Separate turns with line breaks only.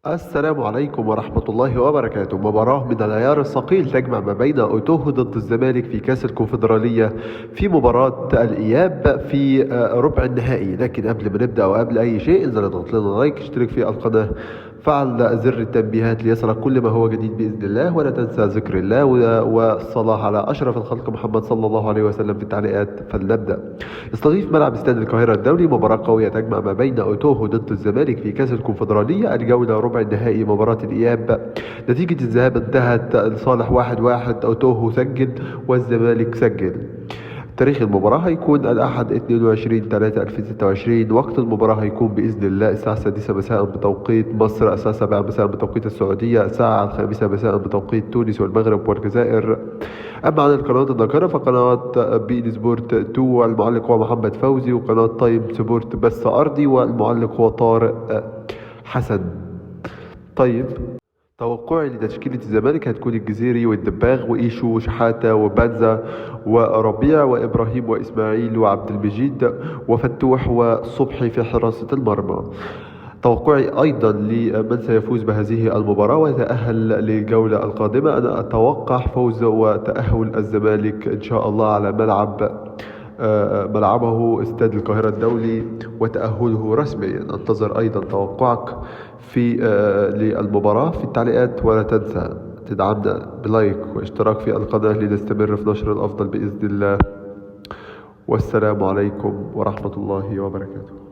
السلام عليكم ورحمة الله وبركاته. مباراة من العيار الثقيل تجمع ما بين أوتوه ضد الزمالك في كأس الكونفدرالية في مباراة الإياب في ربع النهائي. لكن قبل ما نبدأ وقبل أي شيء انزل اضغط لنا لايك، اشترك في القناة، فعل زر التنبيهات ليصلك كل ما هو جديد بإذن الله، ولا تنسى ذكر الله والصلاة على أشرف الخلق محمد صلى الله عليه وسلم في التعليقات. فلنبدأ. يستضيف ملعب استاد القاهرة الدولي مباراة قوية تجمع ما بين أوتوه ضد الزمالك في كأس الكونفدرالية الجولة ربع النهائي مباراة الإياب. نتيجة الذهاب انتهت لصالح 1-1، أوتوه سجل والزمالك سجل. تاريخ المباراة هيكون الأحد 22/3/2026. وقت المباراة هيكون بإذن الله الساعة 6 مساء بتوقيت مصر، الساعة 7 مساء بتوقيت السعودية، الساعة 5 مساء بتوقيت تونس والمغرب والجزائر. أما عن القناة الناقرة فقناة بين سبورت 2، والمعلق هو محمد فوزي، وقناة تايم سبورت بث أرضي، والمعلق هو طارق حسن. طيب، توقعي لتشكيلة الزمالك هتكون الجزيري والدباغ وإيشو وشحاتة وبانزا وربيع وإبراهيم وإسماعيل وعبد المجيد وفتوح وصبحي في حراسة المرمى. توقعي أيضا لمن سيفوز بهذه المباراة ويتأهل للجولة القادمة، أنا أتوقع فوز وتأهل الزمالك إن شاء الله على ملعبه استاد القاهرة الدولي وتأهله رسميا. انتظر أيضا توقعك في للمباراة في التعليقات، ولا تنسى تدعمنا بلايك واشتراك في القناة لنستمر في نشر الأفضل بإذن الله. والسلام عليكم ورحمة الله وبركاته.